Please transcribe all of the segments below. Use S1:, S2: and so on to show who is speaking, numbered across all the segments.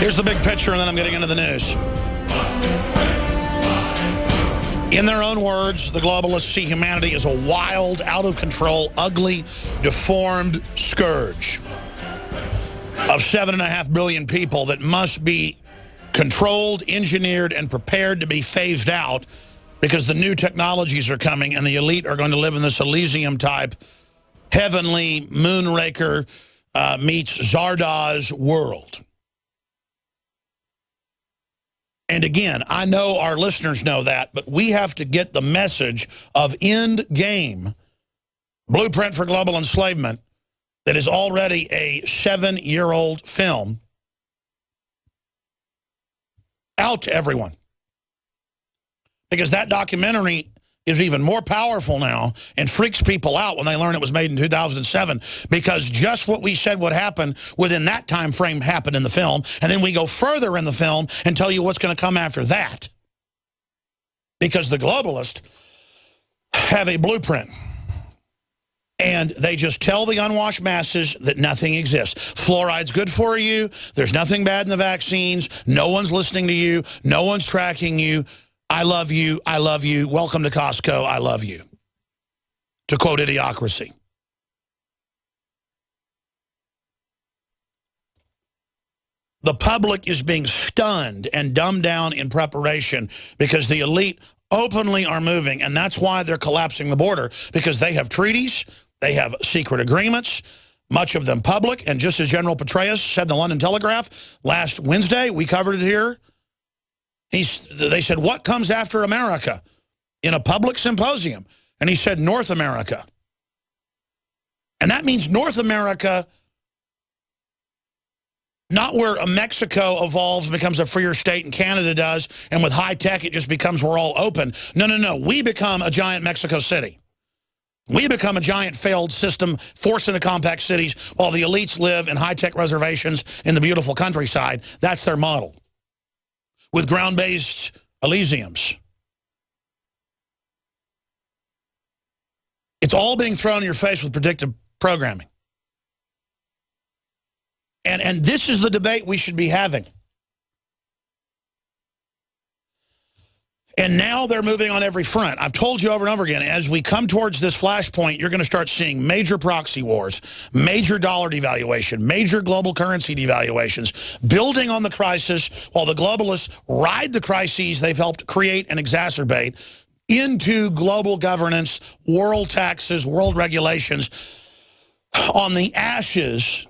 S1: Here's the big picture, and then I'm getting into the news. In their own words, the globalists see humanity as a wild, out-of-control, ugly, deformed scourge of 7.5 billion people that must be controlled, engineered, and prepared to be phased out because the new technologies are coming and the elite are going to live in this Elysium-type, heavenly, moonraker meets Zardoz world. And again, I know our listeners know that, but we have to get the message of end game, Blueprint for Global Enslavement, that is already a 7-year-old film, out to everyone. Because that documentary is even more powerful now and freaks people out when they learn it was made in 2007, because just what we said would happen within that time frame happened in the film, and then we go further in the film and tell you what's going to come after that. Because the globalists have a blueprint, and they just tell the unwashed masses that nothing exists. Fluoride's good for you. There's nothing bad in the vaccines. No one's listening to you. No one's tracking you. I love you. I love you. Welcome to Costco. I love you. To quote Idiocracy. The public is being stunned and dumbed down in preparation because the elite openly are moving, and that's why they're collapsing the border, because they have treaties, they have secret agreements, much of them public, and just as General Petraeus said in the London Telegraph last Wednesday, we covered it here, they said, what comes after America? In a public symposium. And he said, North America. And that means North America, not where Mexico evolves, becomes a freer state and Canada does, and with high tech it just becomes we're all open. No, no, no. We become a giant Mexico City. We become a giant failed system, forced into compact cities, while the elites live in high-tech reservations in the beautiful countryside. That's their model, with ground-based Elysiums. It's all being thrown in your face with predictive programming. And this is the debate we should be having. And now they're moving on every front. I've told you over and over again, as we come towards this flashpoint, you're going to start seeing major proxy wars, major dollar devaluation, major global currency devaluations, building on the crisis while the globalists ride the crises they've helped create and exacerbate into global governance, world taxes, world regulations on the ashes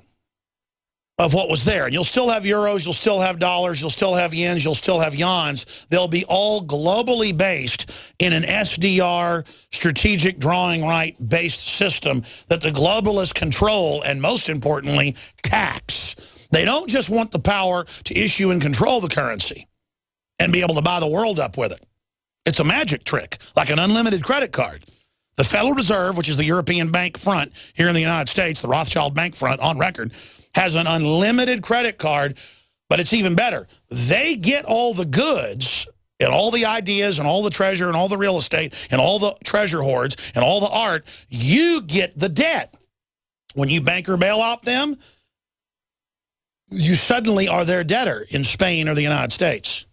S1: of what was there. And you'll still have euros, you'll still have dollars, you'll still have yens, you'll still have yans. They'll be all globally based in an SDR, strategic drawing right based system that the globalists control and, most importantly, tax. They don't just want the power to issue and control the currency and be able to buy the world up with it. It's a magic trick, like an unlimited credit card. The Federal Reserve, which is the European bank front here in the United States, the Rothschild bank front on record, has an unlimited credit card, but it's even better. They get all the goods and all the ideas and all the treasure and all the real estate and all the treasure hoards and all the art. You get the debt. When you banker bail out them, you suddenly are their debtor in Spain or the United States.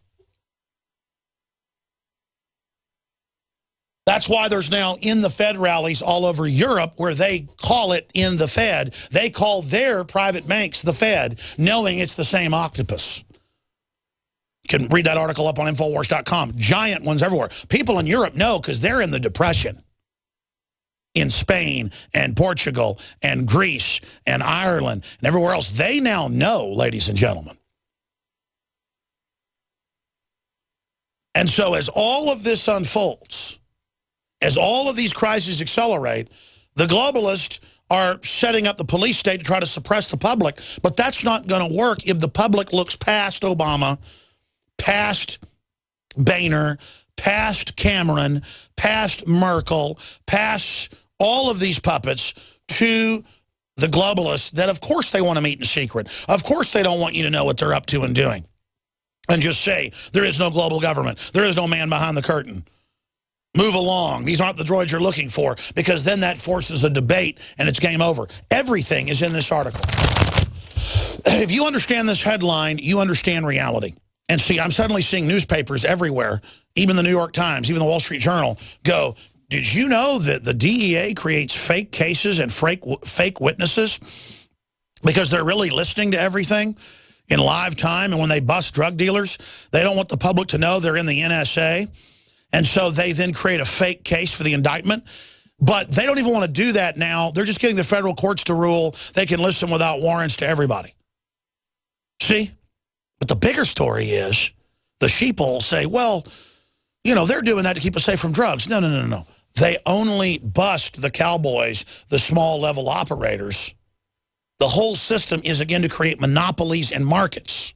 S1: That's why there's now in the Fed rallies all over Europe where they call it in the Fed. They call their private banks the Fed, knowing it's the same octopus. You can read that article up on Infowars.com. Giant ones everywhere. People in Europe know because they're in the Depression. In Spain and Portugal and Greece and Ireland and everywhere else. They now know, ladies and gentlemen. And so as all of this unfolds, as all of these crises accelerate, the globalists are setting up the police state to try to suppress the public. But that's not going to work if the public looks past Obama, past Boehner, past Cameron, past Merkel, past all of these puppets to the globalists that, of course, they want to meet in secret. Of course, they don't want you to know what they're up to and doing. And just say, there is no global government. There is no man behind the curtain. Move along. These aren't the droids you're looking for, because then that forces a debate and it's game over. Everything is in this article. If you understand this headline, you understand reality. And see, I'm suddenly seeing newspapers everywhere, even the New York Times, even the Wall Street Journal, go, did you know that the DEA creates fake cases and fake witnesses because they're really listening to everything in live time? And when they bust drug dealers, they don't want the public to know they're in the NSA. And so they then create a fake case for the indictment. But they don't even want to do that now. They're just getting the federal courts to rule they can listen without warrants to everybody. See? But the bigger story is the sheeple say, well, you know, they're doing that to keep us safe from drugs. No, no, no, no. They only bust the cowboys, the small level operators. The whole system is, again, to create monopolies and markets.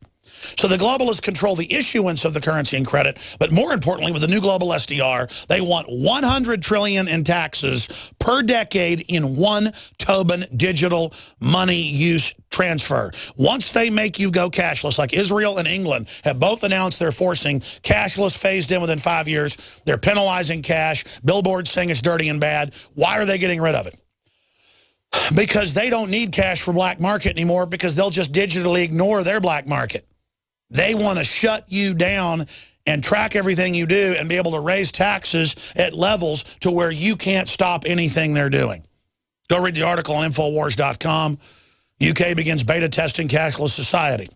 S1: So the globalists control the issuance of the currency and credit, but more importantly, with the new global SDR, they want $100 trillion in taxes per decade in one Tobin digital money use transfer. Once they make you go cashless, like Israel and England have both announced they're forcing cashless phased in within 5 years, they're penalizing cash, billboards saying it's dirty and bad. Why are they getting rid of it? Because they don't need cash for black market anymore, because they'll just digitally ignore their black market. They want to shut you down and track everything you do and be able to raise taxes at levels to where you can't stop anything they're doing. Go read the article on Infowars.com. UK begins beta testing cashless society.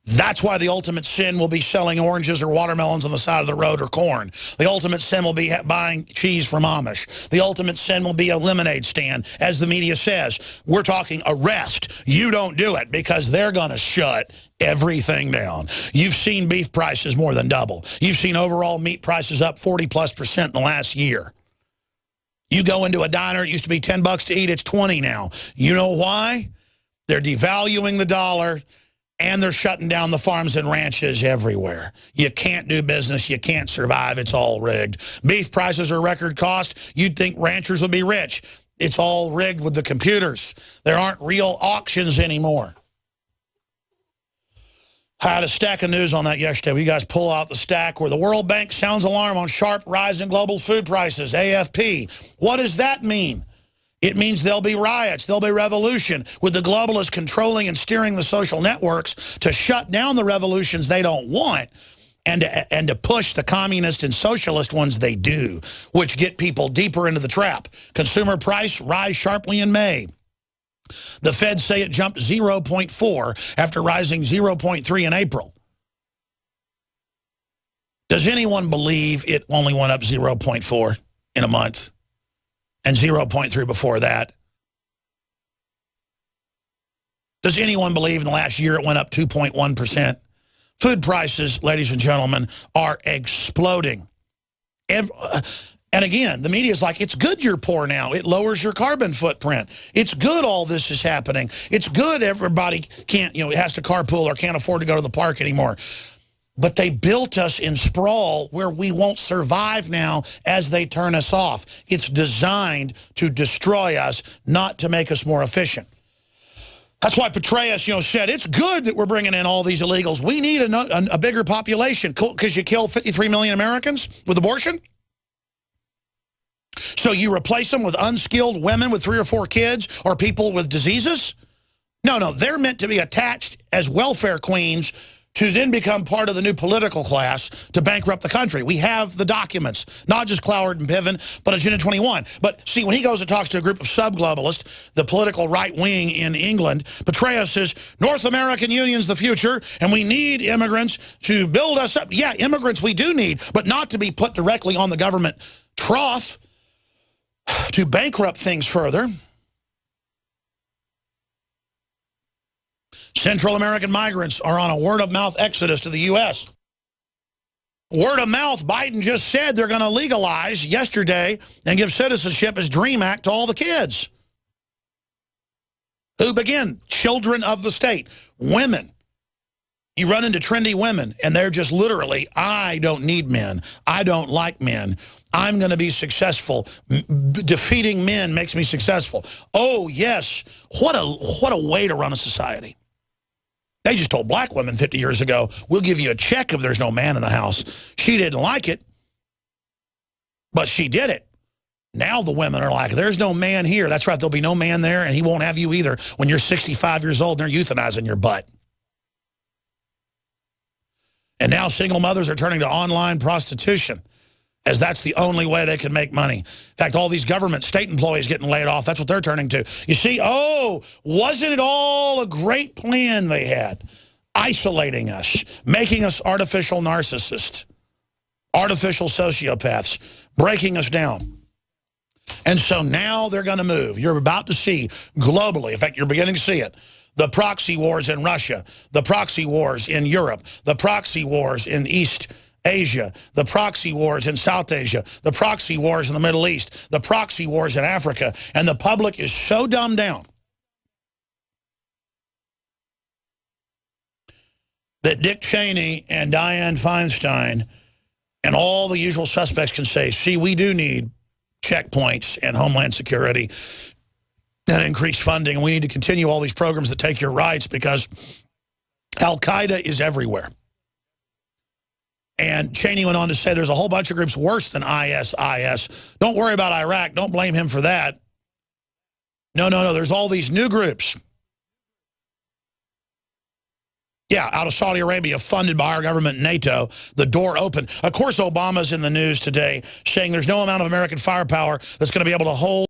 S1: That's why the ultimate sin will be selling oranges or watermelons on the side of the road or corn. The ultimate sin will be buying cheese from Amish. The ultimate sin will be a lemonade stand. As the media says, we're talking arrest. You don't do it, because they're going to shut everything down. You've seen beef prices more than double. You've seen overall meat prices up 40+% in the last year. You go into a diner, it used to be $10 to eat, it's 20 now. You know why? They're devaluing the dollar, and they're shutting down the farms and ranches everywhere. You can't do business. You can't survive. It's all rigged. Beef prices are record cost. You'd think ranchers would be rich. It's all rigged with the computers. There aren't real auctions anymore. I had a stack of news on that yesterday. Will you guys pull out the stack where the World Bank sounds alarm on sharp rise in global food prices, AFP. What does that mean? It means there'll be riots, there'll be revolution, with the globalists controlling and steering the social networks to shut down the revolutions they don't want and to push the communist and socialist ones they do, which get people deeper into the trap. Consumer price rise sharply in May. The Fed say it jumped 0.4 after rising 0.3 in April. Does anyone believe it only went up 0.4 in a month? And 0.3 before that? Does anyone believe in the last year it went up 2.1%? Food prices, ladies and gentlemen, are exploding. And again, the media is like, it's good you're poor now. It lowers your carbon footprint. It's good all this is happening. It's good everybody can't, has to carpool or can't afford to go to the park anymore. But they built us in sprawl where we won't survive now as they turn us off. It's designed to destroy us, not to make us more efficient. That's why Petraeus, said, it's good that we're bringing in all these illegals. We need a bigger population because you kill 53 million Americans with abortion. So you replace them with unskilled women with 3 or 4 kids or people with diseases? No, they're meant to be attached as welfare queens to then become part of the new political class to bankrupt the country. We have the documents, not just Cloward and Piven, but Agenda 21. But see, when he goes and talks to a group of sub-globalists, the political right wing in England, Petraeus says, North American Union's the future, and we need immigrants to build us up. Yeah, immigrants we do need, but not to be put directly on the government trough to bankrupt things further. Central American migrants are on a word-of-mouth exodus to the U.S. Word of mouth, Biden just said they're going to legalize yesterday and give citizenship as DREAM Act to all the kids. Who begin? Children of the state. Women. You run into trendy women, and they're just literally, I don't need men. I don't like men. I'm going to be successful. Defeating men makes me successful. Oh, yes. What a way to run a society. They just told black women 50 years ago, we'll give you a check if there's no man in the house. She didn't like it, but she did it. Now the women are like, there's no man here. That's right, there'll be no man there, and he won't have you either when you're 65 years old and they're euthanizing your butt. And now single mothers are turning to online prostitution, as that's the only way they can make money. In fact, all these government state employees getting laid off, that's what they're turning to. You see, oh, wasn't it all a great plan they had? Isolating us, making us artificial narcissists, artificial sociopaths, breaking us down. And so now they're going to move. You're about to see globally, in fact, you're beginning to see it, the proxy wars in Russia, the proxy wars in Europe, the proxy wars in East Asia, the proxy wars in South Asia, the proxy wars in the Middle East, the proxy wars in Africa, and the public is so dumbed down that Dick Cheney and Dianne Feinstein and all the usual suspects can say, see, we do need checkpoints and Homeland Security and increased funding, and we need to continue all these programs that take your rights because Al-Qaeda is everywhere. And Cheney went on to say there's a whole bunch of groups worse than ISIS. Don't worry about Iraq. Don't blame him for that. No, there's all these new groups. Yeah, out of Saudi Arabia, funded by our government, NATO, the door open. Of course, Obama's in the news today saying there's no amount of American firepower that's going to be able to hold